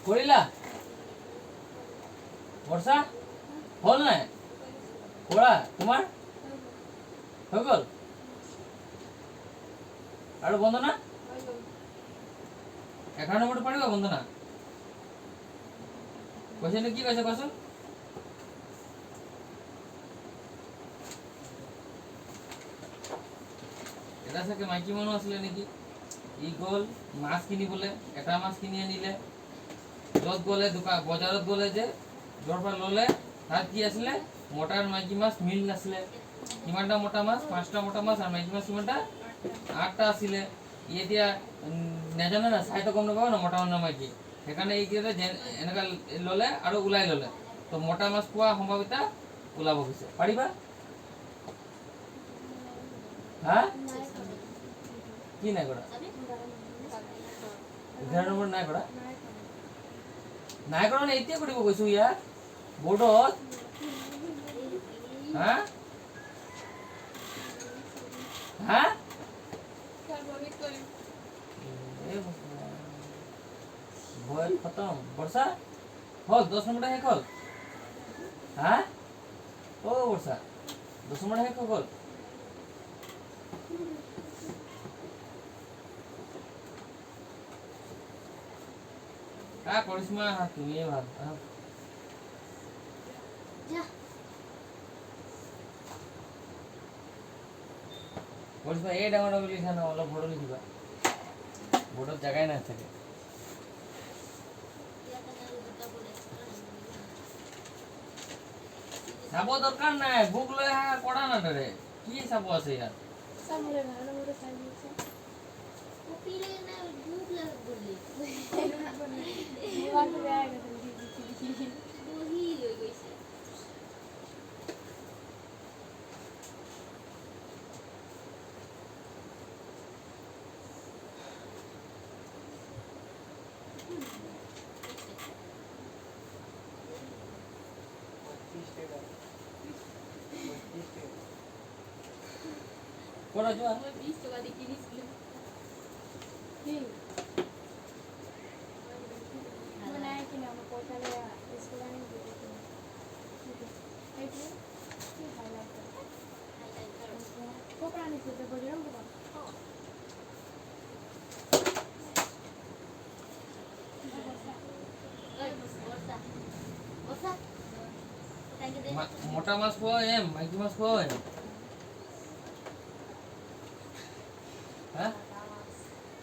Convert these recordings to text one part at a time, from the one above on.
কৰিলা বৰ্ষা হ'ল নাই কৰা তোমাৰ হৈ গ'ল আৰু বন্দনা 11 নম্বৰটো পাৰিবা বন্দনা কৈছে নে কি কৈছে কোৱাচোন এটা চাগে মাইকী মানুহ আছিলে নেকি ই গ'ল মাছ কিনিবলৈ এটা মাছ কিনি আনিলে য'ত গ'লে দোকান বজাৰত গ'লে যে য'ৰ পৰা ল'লে তাত কি আছিলে মতা আৰু মাইকী মাছ মিল নাছিলে কিমানটা মতা মাছ 5টা মতা মাছ আৰু মাইকী মাছ কিমানটা 8টা আছিলে ই এতিয়া নাজানে না চাইতো গম নাপাব না মতা না মাইকী সেইকাৰণে এই কি এনেকুৱা ল'লে আৰু ওলাই ল'লে তো মতা মাছ পোৱা সম্ভাৱিতা ওলাব গৈছে পাৰিবা হা কি নাই কৰা 11 নম্বৰ নাই কৰা মানে এতিয়া কৰিব কৈছো ইয়াত বোৰ্ডত হা হা বয় খতম বর্ষা হল 10 নম্বরটা শেষ হল হ্যাঁ ও বর্ষা 10 নম্বরটা শেষ হল করিসমা তুমি ভাল করিসমা এই ডাঙৰ ডাঙৰ লিখা না অলপ বড় লিখিবা বড় জায়গায় না থাকে চাব দরকার নাই বুক লৈ আহা পড়া না ধরে কি চাব আছে ইয়াত সামলে না ওরে চাই দিছে কপিলে না বুক লাগ বলি বুক লৈ গেছে বহি লৈ গৈছে পড়া যাও আমি 20 টাকা দিয়ে কিনেছিলাম কি মানে কি না আমি পয়সা লয়া স্কুলে নিয়ে যেতে এই কি হাইলাইট কোপরা নিতে তো বড় রঙ मोटा मास को एम माइकी मास को एम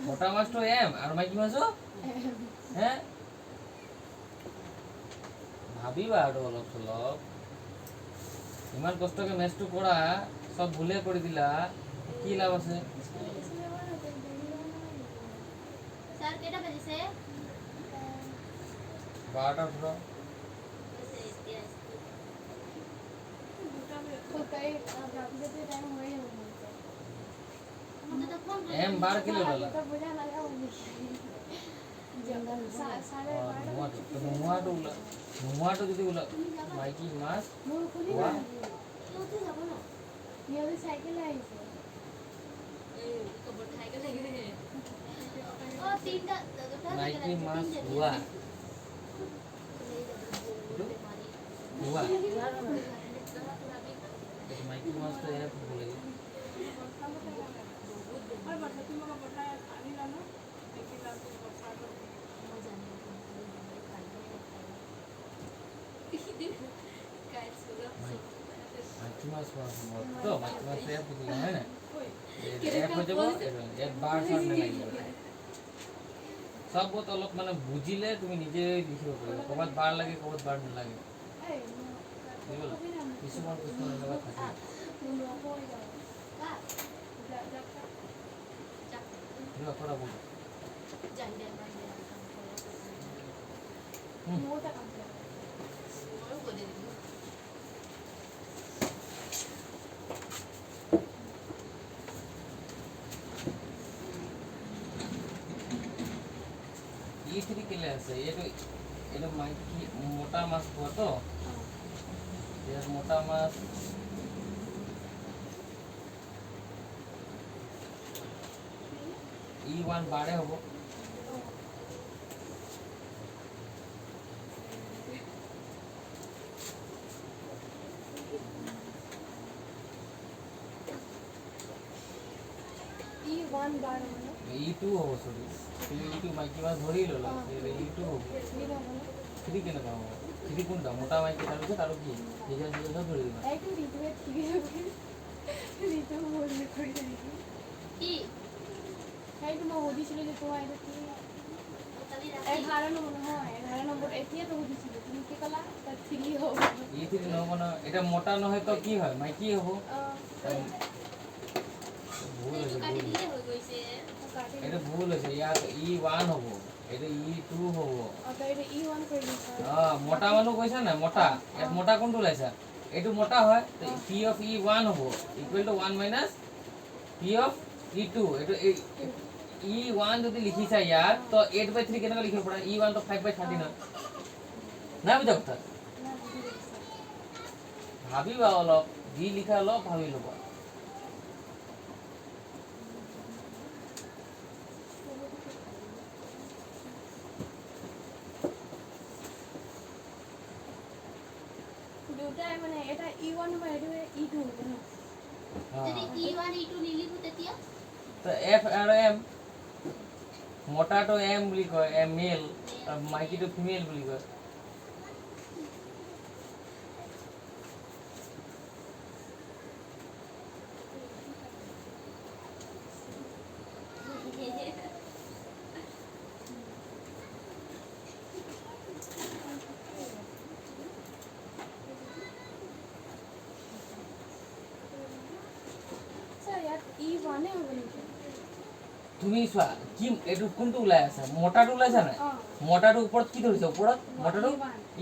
मोटा मास तो एम और माइकी मास हैं ভাবিবা আৰু অলপ চলপ ইমান কষ্টকে মেচটো কৰা সব ভুলে কৰি দিলা কি লাভ আছে স্যার কেটা বাজিছে 12টা পুরো एम 12 किलो वाला मुआटो যদি উলা মাইকি মাছ ওয়া ওতে যাব না নিয়দি সাইকেল আইছে এই কবর সাইকেল লাগে ও তিনটা মাইকি মাছ ওয়া ওয়া माइकी मास तो है बोलेगी और बता तुम लोग बताया पानी लाना लेकिन लाल को बता दो मजा नहीं गाइस पूरा माइकी मास तो माइकी मास है बोलेगा है ना एक हो যাব एक बार सामने লাগিব সব বহুত অলপ মানে বুজিলে তুমি নিজে লিখিব পাৰিবা কবাত বাৰ লাগে কবাত বাৰ নালাগে কিছুমান এনেকুৱা থাকে কৰা বল E3 কেলে আছে এটা মাইকি মোটা মাছ পোৱা তো यार मोटा माছ E1 বাড়ে হবো वन बार মানে E2 হ'ব সৰি তুমি E2 মাইকী মাছ ধৰি ল'লা E2 হ'ব থ্ৰী হ'ব না 3 কেনেকুৱা হ'ব 3 কোনটা মোটা মাইকী তাৰপিছত আৰু কি নিজে নিজে চব ধৰি দিবা এইটো ঋতুৱে থ্ৰী হ'ব ঋতু বল কৰি নেকি কি সেইটো মই সুধিছিলোঁ যে তোমাৰ এইটো কি 11 নম্বৰ নহয় 11 নম্বৰ এতিয়া তো সুধিছিলোঁ তুমি কি ক'লা তাত থ্ৰী হ'ব E3 নহ'ব ন এটা মোটা নহয় তো কি হয় মাইকী হ'ব ভুল হৈছে কাটি দিলে হৈ গৈছে এটা ভুল হৈছে ইয়াত E1 হ'ব এটা E2 হ'ব এটা E1 কৰি দিছা মোটা মানুহ কৈছা না মোটা ইয়াত মোটা কোনটো লাইছা এইটো মোটা হয় তো P of E1 হ'ব equal to 1 minus P of E2 এইটো E1 যদি লিখিছা ইয়াত তো 8/3 কেনেকৈ লিখিব পাৰা E1 তো 5/13 হয় না বুঝা কথা ভাবিবা অলপ যি লিখা অলপ ভাবি ল'বা দুটাই মানে এটা E1 হ'ব এটা E2 হ'ব ন যদি E1 E2 নিলিখো তেতিয়া তো F আৰু M মোটাটো M বুলি কয় M মেল আৰু মাইকীটো ফিমেল বুলি কয় E1 হ'ব নেকি তুমি চোৱা কি এইটো কোনটো ওলাই আছে মোটাটো ওলাইছে না মোটাটো ওপৰত কি ধৰিছে ওপৰত মোটাটো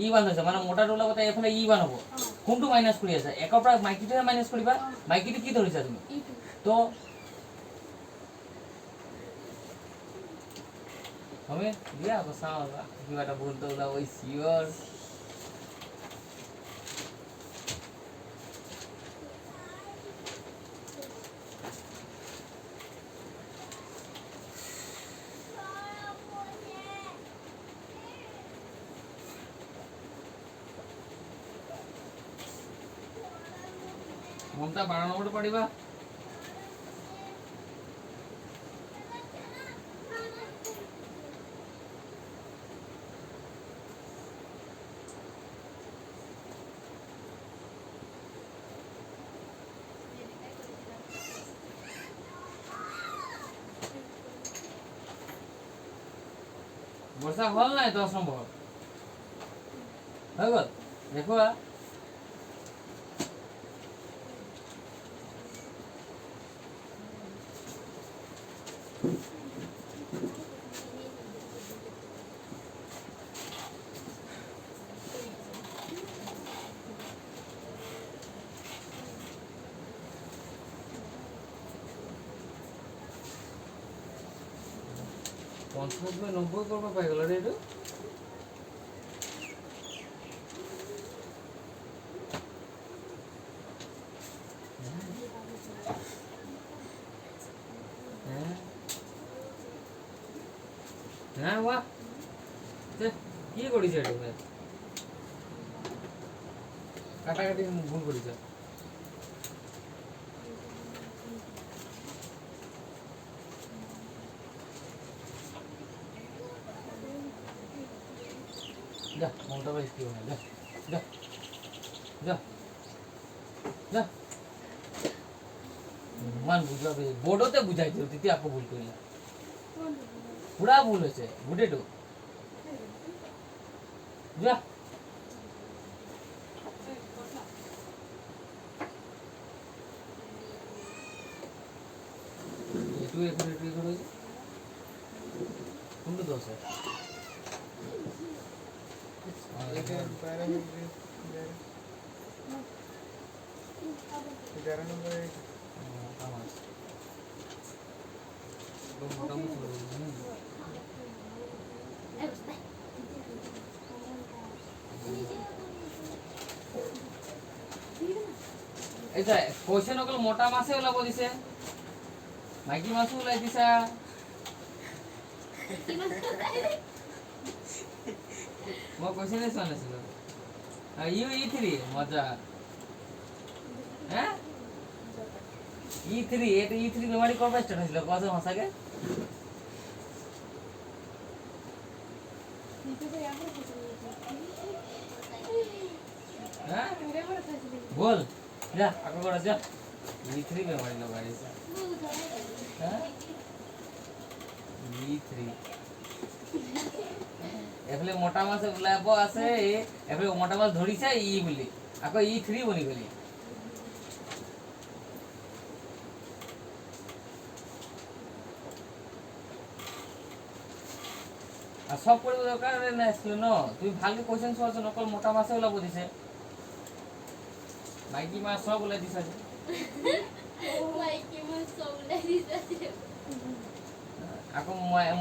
E1 হৈছে মানে মোটাটো ওলাবতে এফালে E1 হ'ব কোনটো মাইনাছ কৰি আছে একৰ পৰা মাইকীটোহে মাইনাছ কৰিবা মাইকীটো কি ধৰিছা তুমি তো আমি দিয়া আকৌ চাওঁ কিবা এটা ভুলটো ওলাব চিয়ৰ মমতা 12 নম্বৰটো পঢ়িবা বৰ্ষা হল নাই 10 নম্বৰ হৈ গ'ল দেখুৱা পঞ্চানব্বৈ 90 কৰিব পাই গ'ল ৰে এইটো হ্যাঁ বাহ কি কৰিছে এইটো কাটাকাটি ভুল কৰিছে যা মমতা ভাই কি হয় যা যা যা যা মান বুঝাবে বোর্ডতে বুঝাইছে তেতিয়া আকৌ ভুল কৰিলা পুৰা ভুল হৈছে বুটেটো যা এইটো কোনটো দোষ আছে এটা কোয়েশ্চন অকল মোটা মাছে ওলাব দিছে মাইকী মাছো ওলাই দিছা মই কোয়েশ্চনে চোৱা নাছিলো ইউ E3 মজা হ্যাঁ E3 এটা E3 বেমারি কবে স্টার্ট হয়েছিল কত মাস আগে হ্যাঁ বল যা আগে করে যা E3 বেমারি লাগাই হ্যাঁ E3 এফলে মোটা মাছ লাভ আছে এফলে মোটা মাছ ধরিছে ই বলি আকো E3 বনি গলি আর সব পড়িব দরকার না আসলে ন তুমি ভালকে কোশ্চেন সলছ নকল মোটা মাছে ওলা বুঝিছে মাইকি মাছ সব বলে দিছে মাইকি মাছ সব বলে দিছে আকো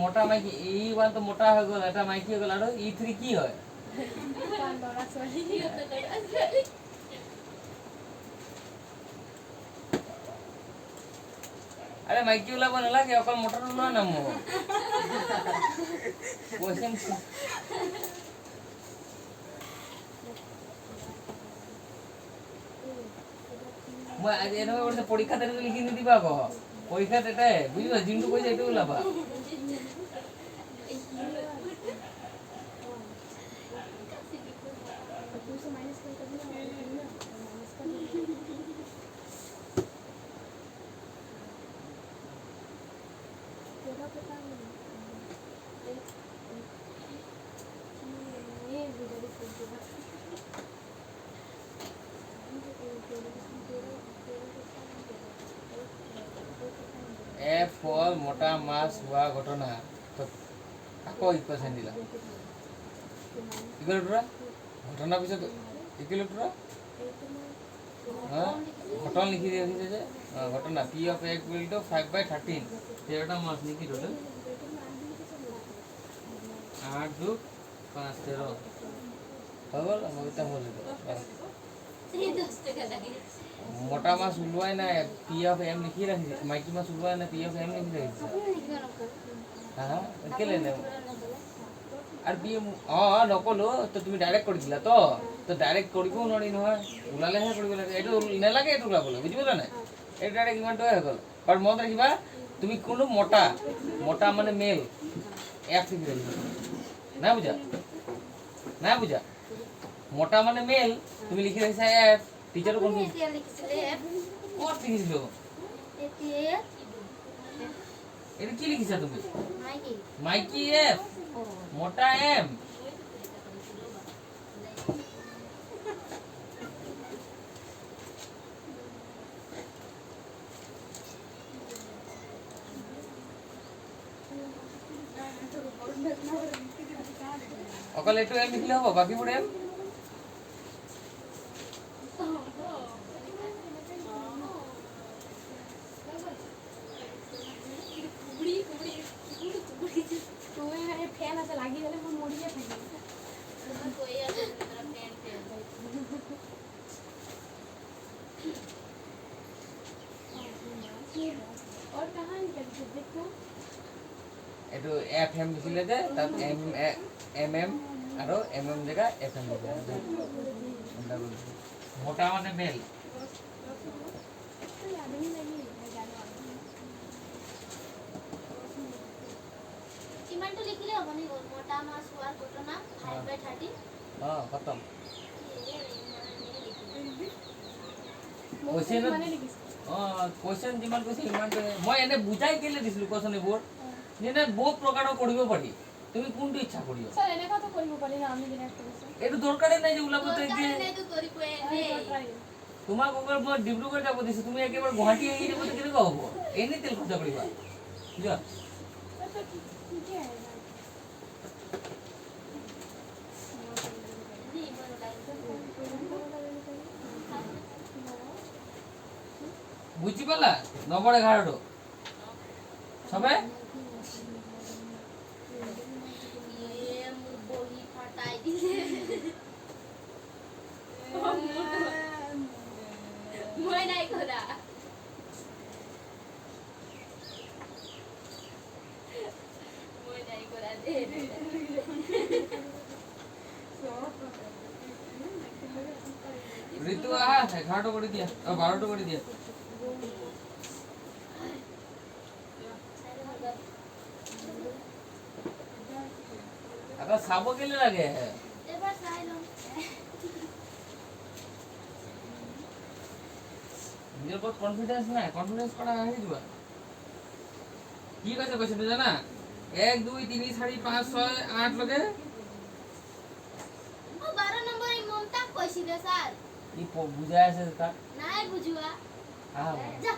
মোটা মাইকি এই ওয়ান তো মোটা হয়ে গেল এটা মাইকি হয়ে গেল আর E3 কি হয় পান্ডরা সরি अरे माइकी वाला बन लगे ओकर मोटर ना ना मो क्वेश्चन মই আজ এনে বলতে পরীক্ষা দেতে লিখি নি দিবা গো পরীক্ষা দেতে বুঝলো জিন্টু কই যাইতে লাবা এ ফল মোটা মাছ হওয়া ঘটনা তো আকো ইকুয়েশন দিলা ইকুয়েশনটা ঘটনা পিছত ইকুয়েশনটা হ্যাঁ ঘটনা লিখি দিয়েছে যে ঘটনা p of x equal to 5/13 13টা মাছ লিখি টোটাল 8 যোগ 5 13 পাগল ওইটা হলো এই 10 টাকা লাগে মোটা মাছ উলুৱাই নাই p of m লিখি ৰাখিছে মাইকি মাছ উলুৱাই নাই p of m লিখি ৰাখিছে হ্যাঁ কেলে নে আৰ বি নকলো তো তুমি ডাইৰেক্ট কৰি দিলা তো ডাইৰেক্ট কৰিব নোৱাৰি নহয় উলালেহে কৰিব লাগে এইটো নেলাগে এইটো ওলাবলৈ বুজি পালা নাই এইটো ডাইৰেক্ট ইমানটো হৈ গ'ল আৰু মনত ৰাখিবা তুমি কোনো মোটা মোটা মানে মেল এফ লিখি ৰাখিবা না বুঝা মোটা মানে মেল তুমি লিখি ৰাখিছা এফ টিচারও কোন এটা লিখিছিলে এফ কোড লিখিছিল এটা এটা কি লিখিছা তুমি মাইকি মাইকি এফ মোটা এম অকল এইটো এম লিখিলে হ'ব বাকিবোৰ এম ফ্যান আছে লাগি গেলে মই মরিয়ে থাকি তোমার কই আছে তোরা ফ্যান और कहां निकल के देखो এইটো এফ এম লিখিলে যে তাত এম এম এম আৰু এম এম জায়গা এফ এম লিখা আছে মোটা মানে মেল आदमी नहीं जानो ইমানটো লিখিলে হ'ব নি মোটা মাছ হোৱাৰ ঘটনা 5/30 খতম কোৱেশ্চন যিমান কৈছে ইমান মই এনে বুজাই কেলে দিছিলো কোৱেশ্চন এইবোৰ যেনে বহুত প্ৰকাৰৰ কৰিব পাৰি তুমি কোনটো ইচ্ছা কৰিবা স্যাৰ এনে কত কৰিব পাৰি না আমি যেনে কৰিছো এইটো দৰকাৰে নাই যে ওলাব তো এতিয়া তো কৰিব এনে তোমাক অকল মই ডিব্ৰুগড় যাব দিছো তুমি একেবাৰে গুৱাহাটী আহি যাব তো কেনেকুৱা হ'ব এনে তেল খৰচ কৰিবা বুঝা ठीक है বুঝি পালা 9/11 সবে বহি ফাটাই দিলে মই নাই করা মই নাই করা দে ঋতু আহা 11টা করে দিয়া 12টা করে দিয়া এবার চাব কেলে লাগে এবাৰ চাই লওঁ নিজৰ ওপৰত কনফিডেন্স নাই কনফিডেন্স কৰা আহি যোৱা কি কৈছে কৈছে জানা 1 2 3 4 5 6 8 লগে ও 12 নম্বৰ এই মমতাক কৈছিলে স্যাৰ ই বুজাই আছে তাক নাই বুজুৱা আহ যা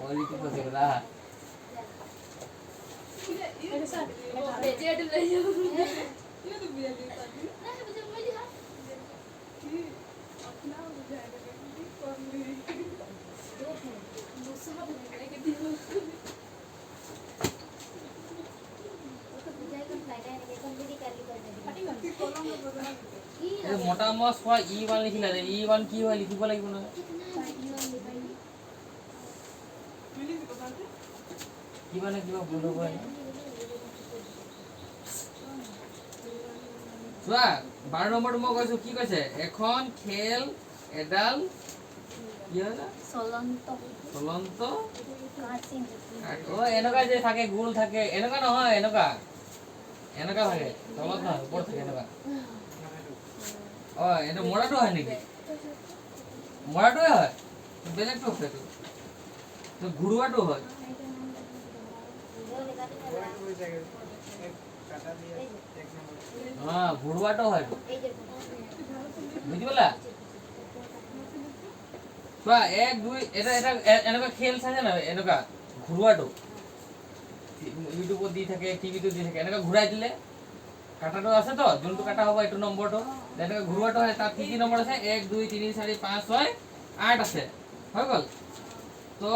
ওই কি কৈছে গলা মোটা মাছ খোৱা ই1 লিখিলা যে ই1 কি হয় লিখিব লাগিব না কিবা না কিবা ভুল হ'ব চোৱা 12 নম্বৰটো মই কৈছো কি কৈছে এখন খেল এডাল কি হয় না চলন্ত ও এনেকা যে থাকে গোল থাকে এনেকা নহয় এনেকা এনেকা থাকে তলত নহয় ওপৰত থাকে এনেকা ও এটা মোড়াটো হয় নাকি মোড়াটোই হয় বেলেগটো হয় তো ঘুৰুৱাটো হয় হ্যাঁ ঘুরুয়াটো হয় বুঝি বলা বা 1 2 এটা এটা এনেকা খেল থাকে না এনেকা ঘুরুয়াটো ইউটিউবত দি থাকে টিভিটো দি থাকে এনেকা ঘুরাই দিলে কাটাটো আছে তো যোনটো কাটা হ'ব এটো নম্বৰটো এনেকা ঘুৰুয়াটো হয় তাত কি কি নম্বৰ আছে 1 2 3 4 5 6 8 আছে হৈ গল তো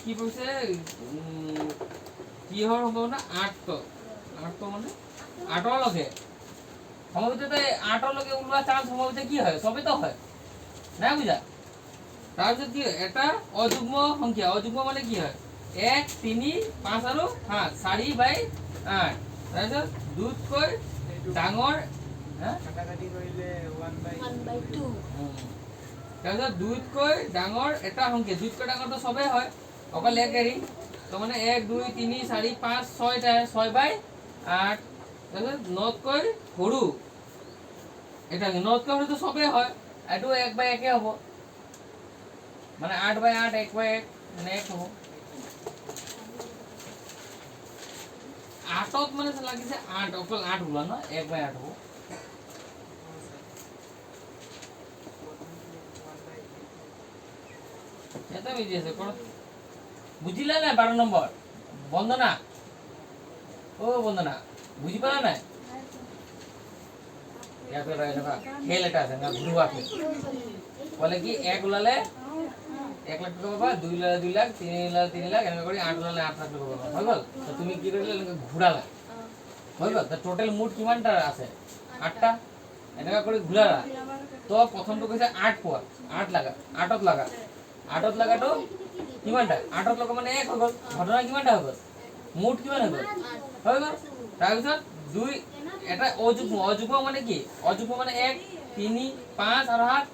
কি কৈছে কি হৰ হ'ব না 8 তো মানে 8 লগে সম্ভবত 8 লগে উলোৱা চান্স সম্ভবত কি হয় সবই তো হয় না বুঝা তাৰপিছত কি এটা অযুগ্ম সংখ্যা অযুগ্ম মানে কি হয় 1 3 5 আৰু 7 4/8 তাৰপিছত দুতকৈ ডাঙৰ কাটাকাটি কৰিলে 1/2 তাৰপিছত দুতকৈ ডাঙৰ এটা সংখ্যা দুতকৈ ডাঙৰটো সবে হয় অকল এক এৰি তো মানে 1 2 3 4 5 6 টা 6/8 তাৰপিছত নতকৈ সৰু এটা নতকৈ সৰু তো সবে হয় এটো 1/1 হ'ব মানে 8/8 1/1 মানে 1 হ'ব 8ত মানে লাগিছে 8 অকল 8 ওলা ন 1/8 হ'ব এটা বুঝি আছে কোন বুঝিলা না 12 নম্বর বন্দনা ও বন্দনা বুঝি পালা না या फिर এনেকা খেল এটা আছে না ঘুরুয়া খেল বলে কি 1 উলালে 1 লাখ টাকা পাবা 2 উলালে 2 লাখ 3 উলালে 3 লাখ এনেকা কৰি 8 উলালে 8 লাখ টাকা পাবা হৈ গল তো তুমি কি কৰিলে এনেকা ঘুৰালা হৈ গল তো টোটাল মুঠ কিমানটা আছে 8টা এনেকা কৰি ঘুৰালা তো প্ৰথমটো কৈছে 8 পোৱা 8 লাগা 8ত লাগা 8ত লাগাটো কিমানটা 8ত লগা মানে 1 হৈ গল ঘটনা কিমানটা হৈ গল মুঠ কিমান হৈ গল হৈ গল তাৰপিছত 2 এটা অযুগ্ম মানে কি অযুগ্ম মানে 1 3 5 আৰু 8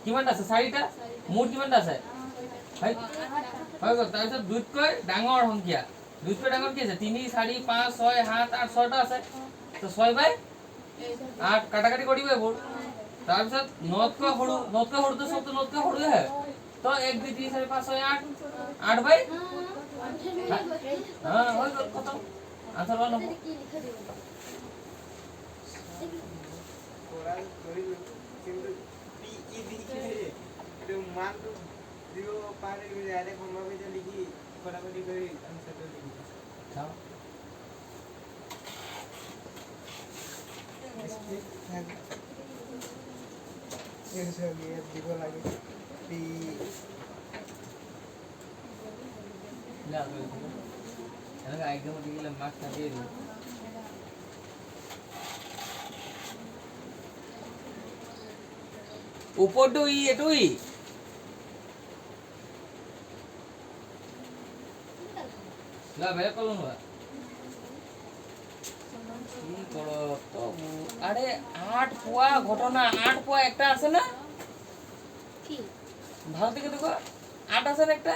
কিমানটা আছে 4টা মুঠ কিমানটা আছে হৈ গল তাৰপিছত দুতকৈ ডাঙৰ সংখ্যা দুতকৈ ডাঙৰ কি আছে 3 4 5 6 7 8 6টা আছে তো 6/8 কাটাকাটি কৰিব এইবোৰ তাৰপিছত নতকৈ সৰু তো সব তো নতকৈ সৰুই হয় तो 1 2 3 4 5 6 8 8/8 हां हो गल खत्म आंसर वाला हो कोराल कोई কিন্তু পি ই দিছিলে তো মান তো দিব পারে আরে সম্ভাবিত লিখি ফটাফটি করে आंसर তো লিখি দাও ये सब ये দিব লাগে পি না এনেকা একদম দিলে মার্কটা দিয়ে দিই উপরটো ই এটুই না বের করলো না কি করো তো আরে 8 পোয়া ঘটনা 8 পোয়া একটা আছে না কি ভালো থেকে দেখো 8 আছে না একটা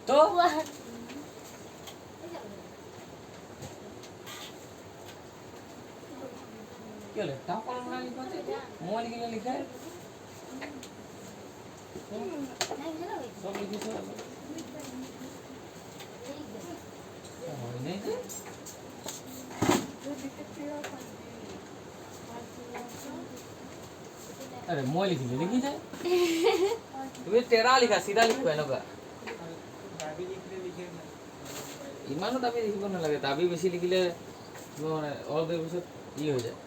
তো কি হলো টাও কলম না লিখা আছে মোবাইল কিনে লিখা সব লিখেছো হয় নাই যে अरे मोबाइल लिखी लिखी जाए तुम्हें टेढ़ा लिखा सीधा लिखो है लोग ইমানো দাবি লিখিব নালাগে দাবি বেছি লিখিলে মানে অল দেৰ পিছত ই হৈ যায়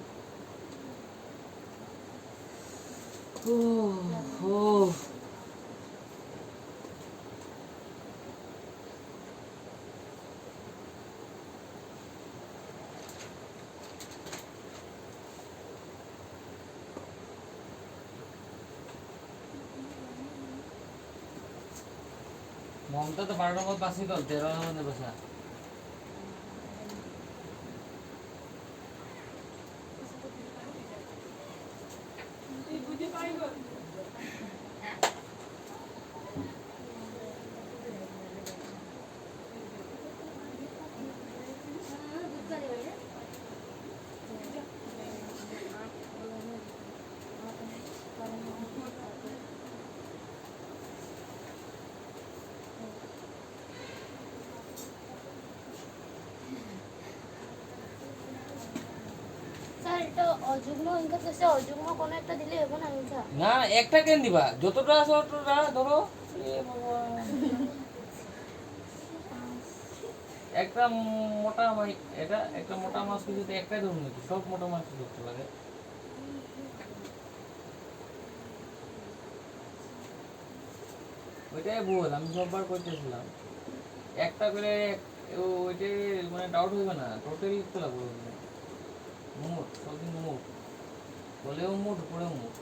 মমতা তো 12 নম্বর বাসি গল 13 নম্বর বসা অযুগ্ম ইনকা কাছে অযুগ্ম কোন একটা দিলে হবে না ইনকা না একটা কেন দিবা যতটা আছে ততটা ধরো এ ভগবান একটা মোটা মাই এটা একটা মোটা মাছ যদি একটা ধরুন নাকি সব মোটা মাছ ধরতে লাগে ওইটাই বল আমি সববার করতেছিলাম একটা করে ওইটাই মানে ডাউট হইবে না টোটাল লিখতে লাগবে মোট সবদিন মোট বলেও মোট পড়েও মোট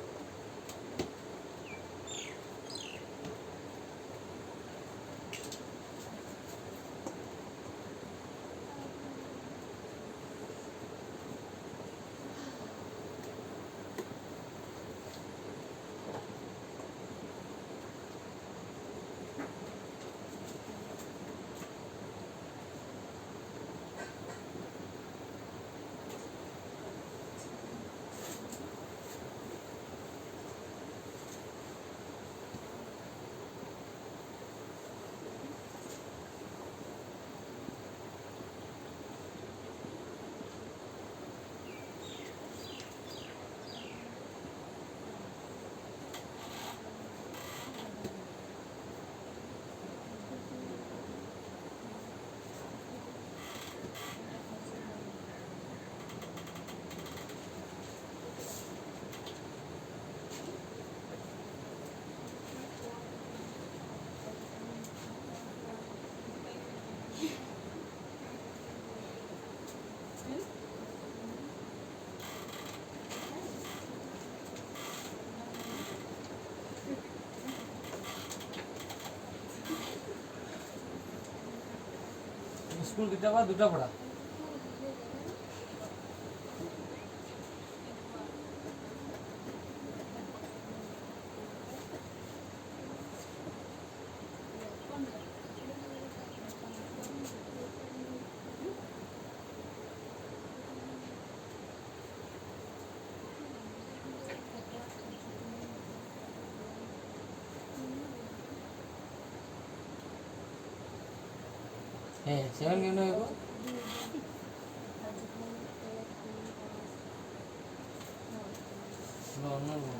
स्कूल कितना पढ़ा दूसरा पढ़ा है 7 क्यों नहीं है No, no, no.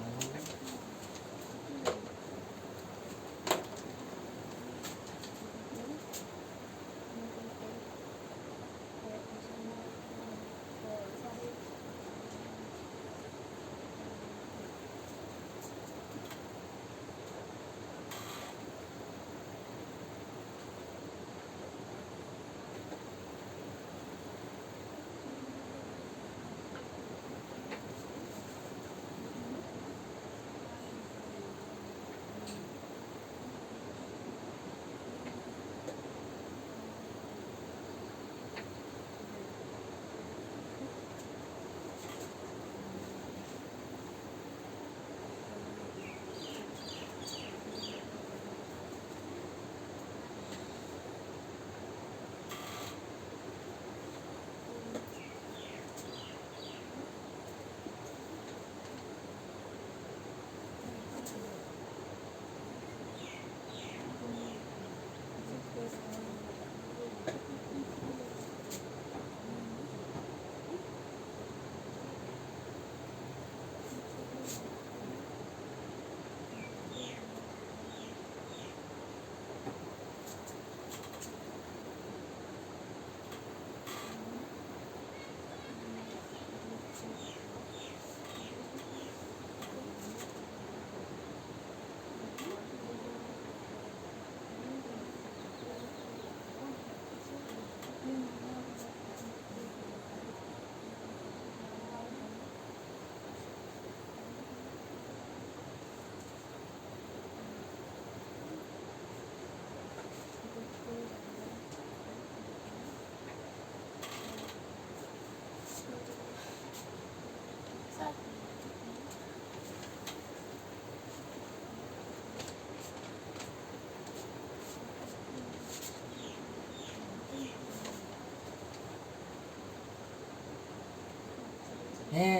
হে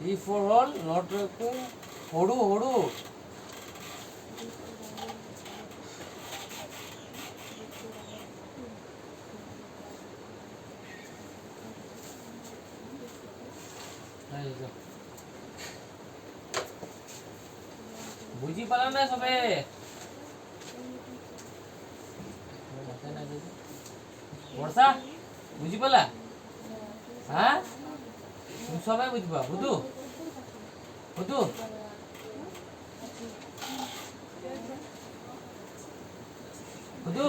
ই ফৰ হ'ল নট সৰু সৰু বুজি পালা নাই চবে বর্ষা বুঝি পালা হ্যাঁ তুমি সবাই বুঝবা বুধু বুধু বুধু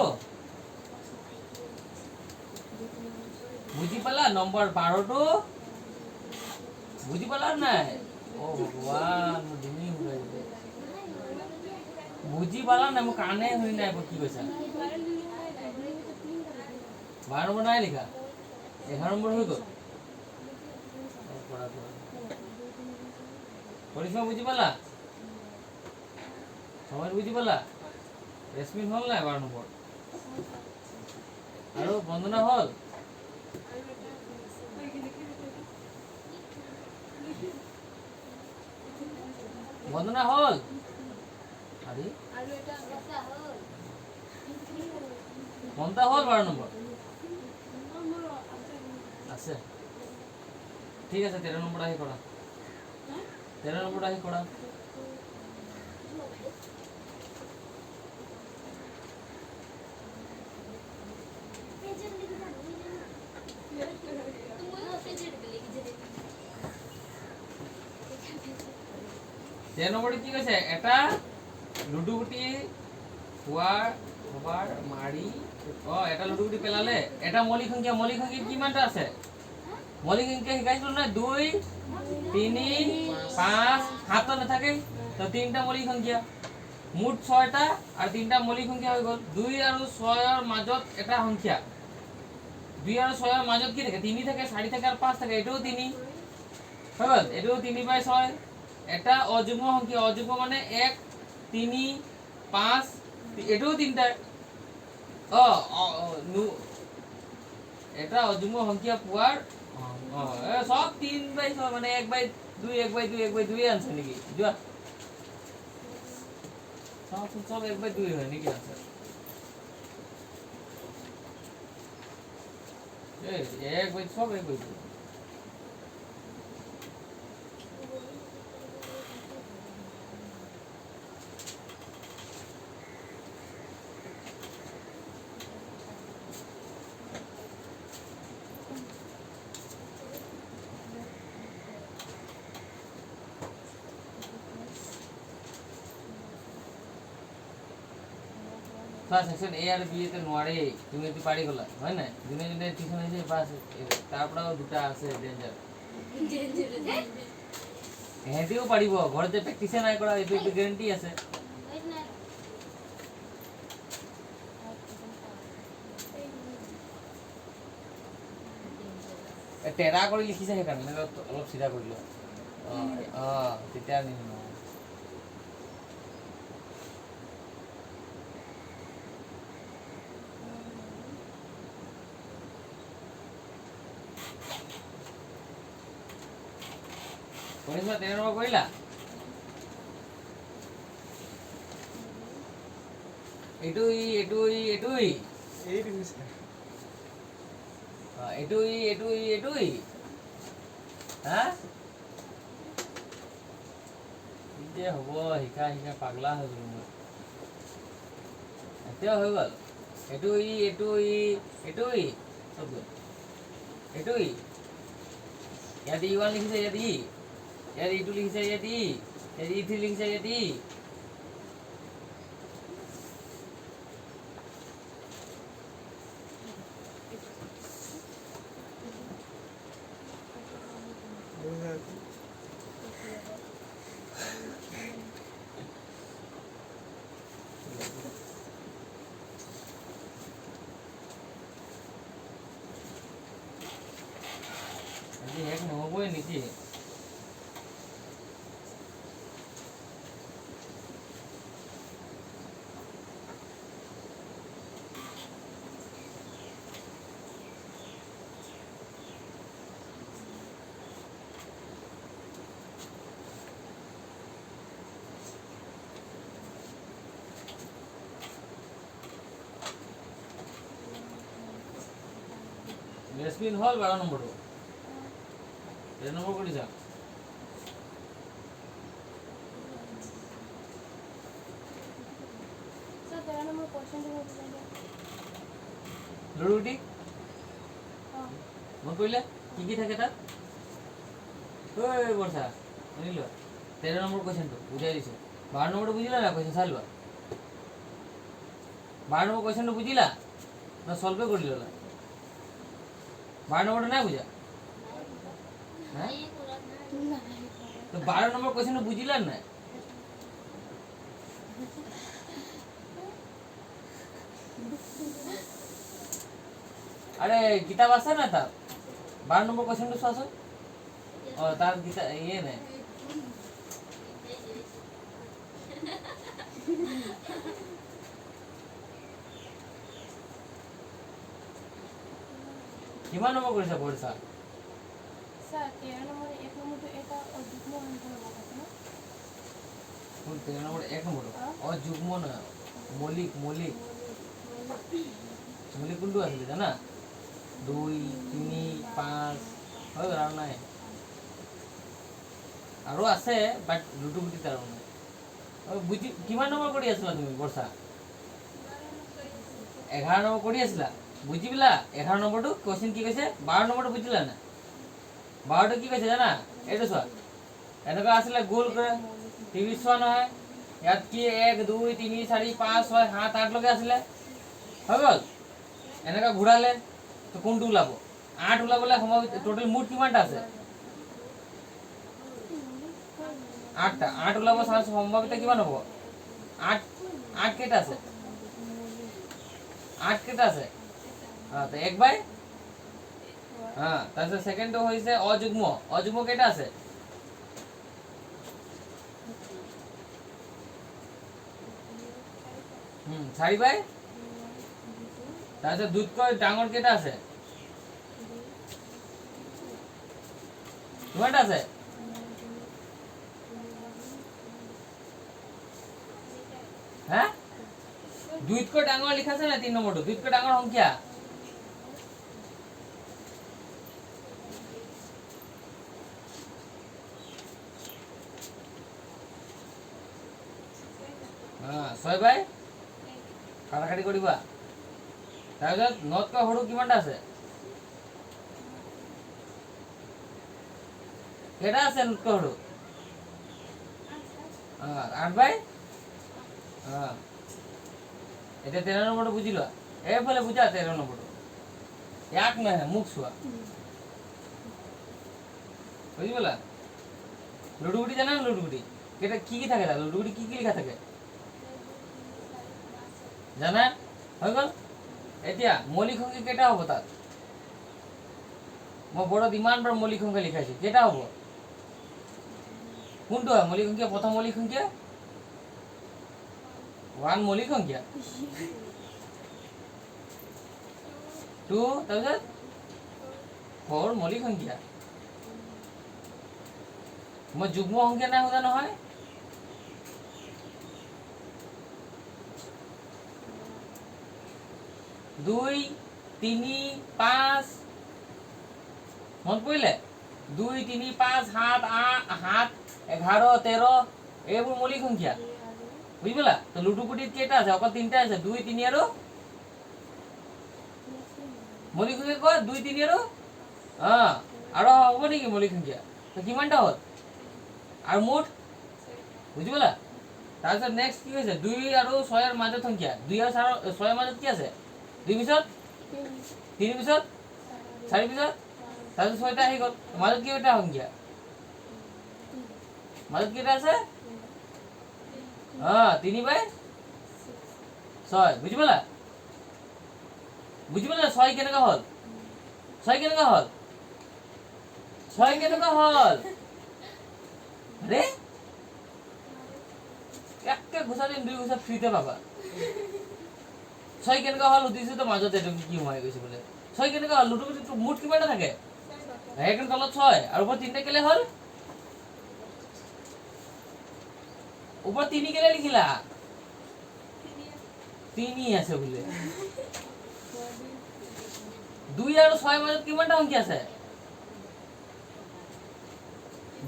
বুঝি পালা নম্বর 12 বুঝি পালা নাই ও ভগবান মোৰ ডিঙি হৈ গৈছে বুজি পালা নাই মোৰ কাণে শুনি নাই কি কৈছা 12 নম্বৰ নাই লিখা 11 নম্বৰ হৈ গ'ল পরিসীমা বুঝি পালা সবাই বুঝি পালা রেশমিন হল না 12 নম্বর আর বন্দনা হল বন্দনা হল আরে কোনটা হল 12 নম্বর আছে ঠিক আছে 13 নম্বর আহি করা 13 নম্বর আহি করা তেরো নম্বরে কি কৈছে এটা লুডু গুটি খোৱাৰ খবৰ মাৰি এটা লুডু গুটি পেলালে এটা মৌলিক সংখ্যা কিমানটা আছে মৌলিক সংখ্যা শিকাইছিলো না 2 3 5 7 নাথাকে তো তিনটা মৌলিক সংখ্যা মুঠ 6টা আর তিনটা মৌলিক সংখ্যা হৈ গল 2 আৰু 6 ৰ মাজত এটা সংখ্যা 2 আৰু 6 ৰ মাজত কি থাকে 3 থাকে 4 থাকে আর 5 থাকে এটাও 3 হৈ গল এটাও 3/6 এটা অযুগ্ম সংখ্যা মানে 1 3 5 এটাও তিনটা এটা অযুগ্ম সংখ্যা পোৱাৰ সব 3/6 মানে 1/2 1/2 1/2 আনসার নাকি যোৱা সব 1/2 হয় নাকি আনসার সব 1/2 সেকশন এ আর বি তে নোয়ারে তুমি একটু পারি গলা হয় না দিনে দিনে টিউশন হইছে বাস তারপরেও দুটা আছে ডেঞ্জার হেঁটেও পারিব ঘরতে প্র্যাকটিসে নাই করা এটা একটু গ্যারান্টি আছে টেরা করে লিখিছে সেইকাৰণে অলপ চিধা কৰি লোৱা তেতিয়া নিম পরিসীমা 13 নম্বর কইলা এটুই এই দিছে এটুই হ্যাঁ যে হব শিকা পাগলা হৈ গলো মই এতিয়া হৈ গল এটুই সব এটুই ইয়াত ই1 লিখিছে ইয়াত ই2 লিখিছে ইয়াত ই3 লিখিছে ইয়াত এক নহবই নেকি স্পিন হল 12 নম্বৰটো 13 নম্বৰ কৰি যা सर 13 नंबर क्वेश्चन जो होता है লুডুগুটি हां মন কৰিলে কি থাকে তাত ঐ বৰ্ষা শুনিল 13 নম্বৰ কোৱেশ্চনটো বুজাই দিছো 12 নম্বৰটো বুজিলা না কোৱেশ্চন চাই লোৱা 12 নম্বৰ কোৱেশ্চনটো বুজিলা না সলভে কৰি ললা 12 নম্বৰটো নাই বুঝা হ্যাঁ তো 12 নম্বর কোশ্চেন বুঝিলেন না আরে কিতাব আছে না তার 12 নম্বর কোশ্চেন তো আছে ও তার কিতাব ইয়ে নেই কিমান নম্বৰ কৰিছা পঢ়িছা सर 13 नंबर 1 नंबर तो এটা অযুগ্ম অঙ্ক আছে না কোন 13 নম্বর 1 নম্বর অযুগ্ম না মৌলিক মৌলিক মৌলিক কোনটো আছিল জানা 2 3 5 হয় আৰু নাই আৰু আছে বাট লুটুগুটি তাৰ নাই বুজি কিমান নম্বৰ কৰি আছিলা তুমি বৰ্ষা 11 নম্বৰ কৰি আছিলা বুঝিলা 11 নম্বৰটো কোশ্চেন কি কৈছে 12 নম্বৰটো বুজিলা না 12টো কি কৈছে জানা এইটো চোৱা এনেকা আসলে গোল কৰে টিভি চোৱা নহয় ইয়াত কি 1 2 3 4 5 6 7 8 লগে আসলে হৈ গল এনেকা ঘূৰালে তো কোনটো ওলাব 8 ওলাবলে সময় টোটাল মুঠ কিমানটা আছে 8টা 8 ওলাব সম্ভাৱিতা কিমান হ'ব 8 কেইটা আছে 8 কেইটা আছে হ্যাঁ তো 1 বাই হ্যাঁ তারপর সেকেন্ড হইছে অযুগ্ম অযুগ্ম কেটা আছে 4 বাই তারপর দুধকৈ ডাঙৰ কেটা আছে কিমানটা আছে হ্যাঁ দুধকৈ ডাঙৰ লিখা আছে না 3 নম্বৰটো দুধকৈ ডাঙৰ সংখ্যা হ্যাঁ 6 বাই কাটাকাটি কৰিবা তাৰপিছত নতকৈ সৰু কিমানটা আছে কেটা আছে নতকৈ সৰু 8 বাই হ্যাঁ এটা 13 নম্বৰটো বুজি লোৱা এইফালে বুজা 13 নম্বৰটো এক নহয় মুখ চোৱা বুজি পালা লুডুগুটি জানা লুডুগুটি কেটা কি থাকে তাত লুডুগুটি কি লিখা থাকে জানা হৈ গল এতিয়া মৌলিক সংখ্যা কেটা হ'ব তাত মই বড় ইমানবাৰ মৌলিক সংখ্যা লিখাইছো কেটা হ'ব কোনটো হয় মৌলিক সংখ্যা প্ৰথম মৌলিক সংখ্যা 1 মৌলিক সংখ্যা 2 তাৰপিছত 4 মৌলিক সংখ্যা মই যুগ্ম সংখ্যা নাই হোৱা নহয় 2 3 5 মন পৰিলে 2 3 5 7 8 11 13 এইবোৰ মৌলিক সংখ্যা বুঝিলা তো লুডুগুটিত কেটা আছে অকল তিনটা আছে 2 3 আৰু মৌলিক সংখ্যা কয় 2 3 আৰু আৰু হ'ব নেকি মৌলিক সংখ্যা তো কিমানটা হ'ল আৰু মুঠ বুঝিলা তাৰপিছত নেক্সট কি হৈছে 2 আৰু 6 ৰ মাজত সংখ্যা 2 আৰু 6 ৰ মাজত কি আছে 2 পিছত 3 পিছত 4 পিছত তাৰপিছত 6টা আহি গ'ল মাজত কেইটা সংখ্যা মাজত কেইটা আছে 3 বাই 6 বুঝি পালা 6 কেনেকা হল 6 কেনেকা হল 6 কেনেকা হল রে একটা ঘোষা দিন 2 ঘোষা ফ্রিতে পাবা 6 কেনেকা হল উদিছে তো মাজত এটো কি হৈ গৈছে বলে 6 কেনেকা হল লুডুগুটি মুঠ কিমানটা থাকে এখন তলত 6 আর উপর 3টা কেলে হল উপর 3 কেলে লিখিলা 3 আছে বলে 2 আৰু 6 মাজত কিমানটা সংখ্যা আছে?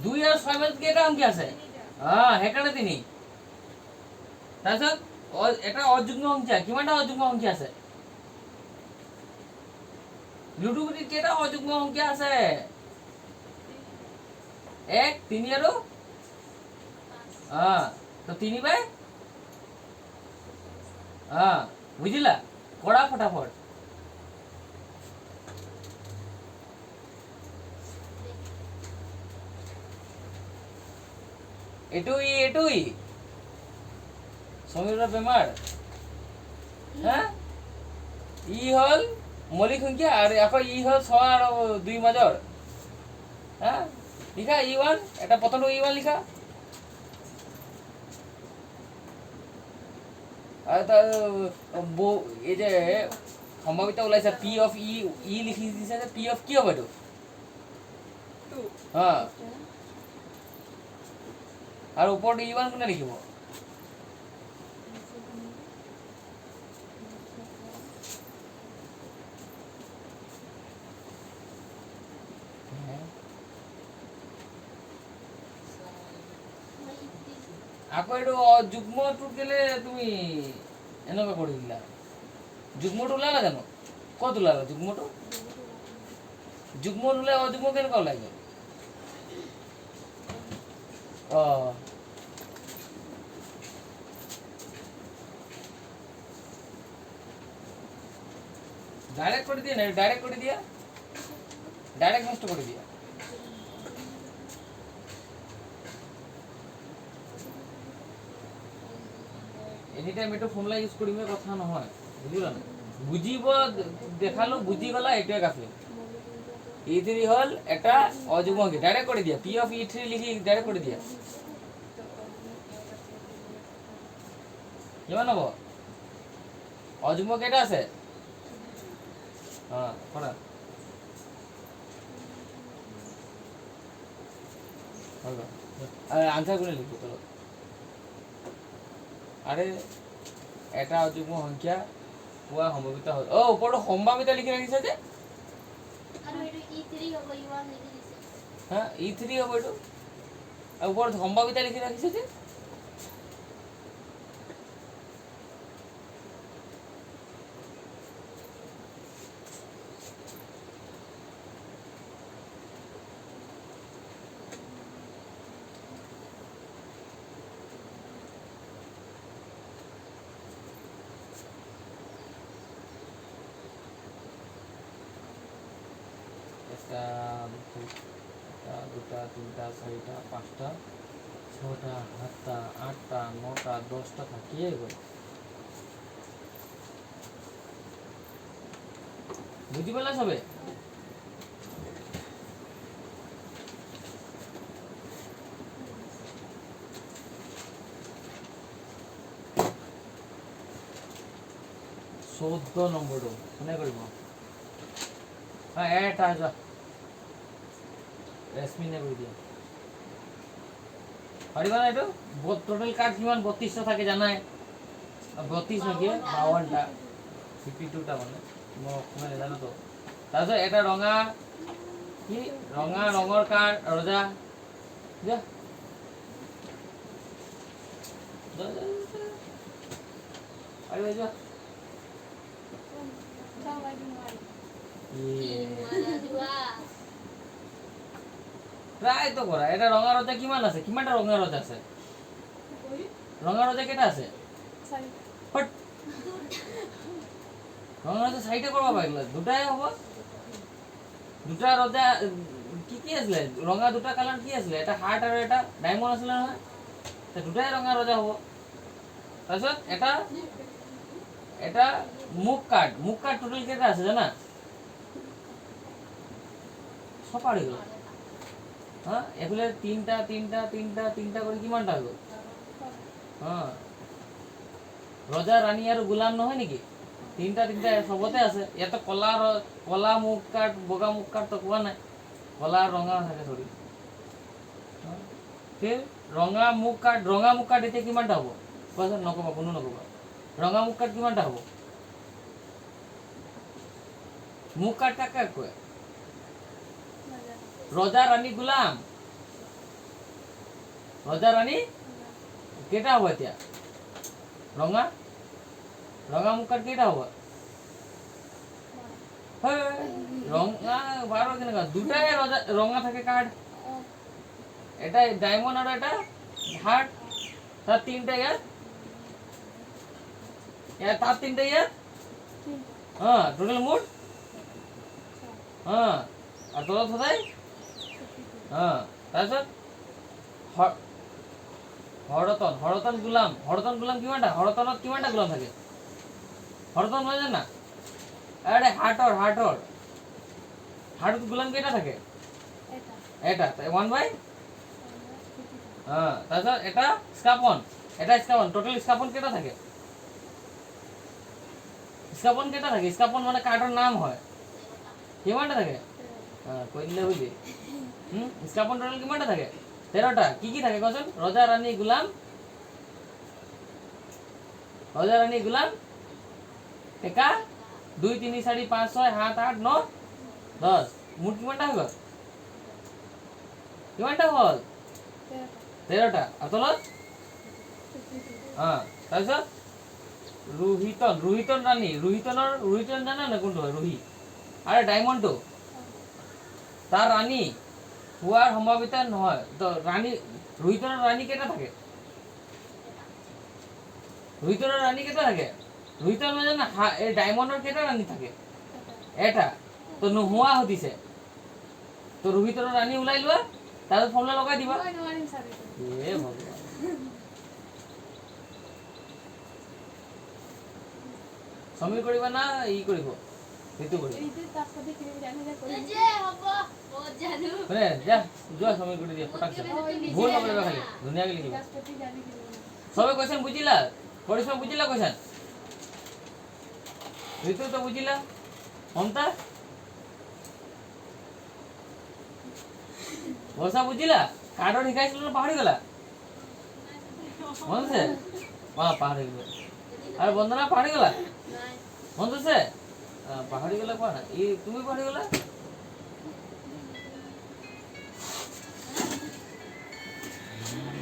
2 আৰু 6 মাজত কেইটা সংখ্যা আছে? সেইকাৰণে 3। তাৰপিছত এটা অযুগ্ম সংখ্যা, কিমানটা অযুগ্ম সংখ্যা আছে? লুডুগুটিত কেইটা অযুগ্ম সংখ্যা আছে? 1, 3 আৰু তো 3 বাই বুঝিলা? কৰা ফটাফট। এটুই সমীৰৰ বেমাৰ। ই হল মৌলিক সংখ্যা আৰ এখন ই হল 6 আৰ 2 মাজৰ। লিখা E1, এটা প্ৰথমটো E1 লিখা। আৰ এই যে সম্ভাৱিত ওলাইছে P of E লিখি দিছে যে P of কি হ'ব এইটো? 2 আর ওপৰত E1 কোনে লিখিব? আকৌ এইটো যুগ্মটো কেলে তুমি এনেকুৱা কৰি দিলা? যুগ্মটো ওলালা জানো? ক'ত ওলালা যুগ্মটো? যুগ্ম ওলাই অযুগ্ম কেনেকুৱা ওলাই গ'ল? ডাইরেক্ট করে দিয়ে না, ডাইরেক্ট করে দিয়া, ডাইরেক্ট নষ্ট করে দিয়া। এনি টাইম এটা ফর্মুলা ইউজ করিমে কথা নহয়, বুঝিলা না? বুঝিব দেখালো, বুঝি গলা, এটাই কাফি। E3 হল একটা অযুগ্ম সংখ্যা, ডাইরেক্ট করে দিয়া। P of E3 লিখি ডাইরেক্ট করে দিয়া। কিমান হ'ব? অযুগ্ম কেইটা আছে? করা আনসার করে লিখো চলো। আরে এটা অযুগ্ম সংখ্যা পোৱা সম্ভাৱিত হ'ল। ওপৰটো সম্ভাৱিত লিখি ৰাখিছে যে আৰু এটো E3 হ'ব, E1 লিখি দিছে। E3 হ'ব এইটো, আৰু ওপৰত সম্ভাৱিত লিখি ৰাখিছে যে। দুটা, তিনটা, চাৰিটা, পাঁচটা, ছটা, সাতটা, আঠটা, নটা, 10টা থাকিয়ে গ'ল। বুঝি পালা সবে? চৌধ্য নম্বৰটো কোনে কৰিব? এটা যোৱা ৰেশমিনে কৰি দিয়া। পাৰিবা না এইটো? টোটাল কাৰ্ড কিমান? 32টা থাকে জানাই। 32 নেকি? 52টা, 52টা মানে মই অসমীয়া নাজানো তো। তাৰপিছত এটা ৰঙা, কি ৰঙৰ কাৰ্ড ৰজা যা পাৰিবা যোৱা। ট্রাই তো করা। এটা রঙা রজা কিমান আছে? কিমানটা রঙা রজা আছে? রঙা রজা কেটা আছে? বাট রঙা রজা সাইডে করবা পাইলা, দুটাই হ'ব। দুটা রজা কি আছিলে? রঙা দুটা কালার কি আছিলে? এটা হার্ট আৰু এটা ডায়মন্ড আছিলে নহয়, তে দুটাই ৰঙা ৰজা হ'ব। তাৰপিছত এটা মুখ কাৰ্ড টোটাল কেটা আছে জানা? সব পাৰি গ'ল। এফালে তিনটা করে কিমানটা হলো? রজা রানী আর গোলাম নহয় নেকি? তিনটা সবতে আছে। ইয়াতে কলা মুখ কাট, বগা মুখ কাট তো কোৱা নাই। কলা আৰ ৰঙা থাকে সৰি। ফিৰ ৰঙা মুখ কাট এতিয়া কিমানটা হ'ব? কোৱাচোন, নকবা, কোনো নকবা। ৰঙা মুখ কাট কিমানটা হ'ব? মুখ কাটা কাক কয় রজা রানী গুলাম রজা রানী কেটা হব এতিয়া রঙা রঙা মুখ কাট কেটা হব রঙা বারো কেনেকা দুটাই রঙা থাকে কার্ড এটা ডায়মন্ড আর এটা হার্ট তার তিনটা ইয়ার তার তিনটা ইয়ার হ্যাঁ টোটাল মুড হ্যাঁ আর তোর কোথায় হ্যাঁ তাৰপিছত হৰতন গুলাম কিমানটা হৰতনত কিমানটা গুলাম থাকে হৰতন নহয় জানা আৰে হাৰ্টত গুলাম কেইটা থাকে এটা 1 বাই হ্যাঁ তাৰপিছত এটা স্কাপন টোটাল স্কাপন কেইটা থাকে স্কাপন মানে কাৰ্ডৰ নাম হয় কিমানটা থাকে কৈ দিলে বুঝলি স্কাপন টোটাল কিমানটা থাকে 13টা কি কি থাকে কচোন রজা রানী গুলাম টেকা 2 3 4 5 6 7 8 9 10 মুঠ কিমানটা হৈ গ'ল কিমানটা হ'ল 13টা আর তলত তাৰপিছত ৰোহিতন ৰানী ৰোহিতন জানা না কোনটো হয় ৰোহি আৰে ডায়মন্ডটো তাৰ ৰানী হোৱাৰ সম্ভাৱিতা নহয় তো ৰানী ৰোহিতনৰ ৰানী কেইটা থাকে ৰোহিতন মানে না এই ডায়মন্ডৰ কেইটা ৰানী থাকে এটা তো নোহোৱা হতিছে তো ৰোহিতনৰ ৰানী ওলাই লোৱা তাৰপিছত ফৰ্মুলা লগাই দিবা এ ভগৱান সমীৰ কৰিবা না ই কৰিব সেইটো কৰিব যা যোৱা সমীৰ কৰি দিয়া ফটাক ভুল নকৰিবা খালি ধুনীয়াকৈ লিখিবা সবে কোয়েশ্চন বুঝিলা পরিশ্রম বুঝিলা কোয়েশ্চন ঋতু তো বুঝিলা মমতা বর্ষা বুঝিলা কার্ডর শিখাইছিল না পাহরি গলা মনে আছে পাহরি গেল আর বন্দনা পাহরি গলা মনে আছে পাহরি গলা কোৱা না ই তুমি পাহৰি গলা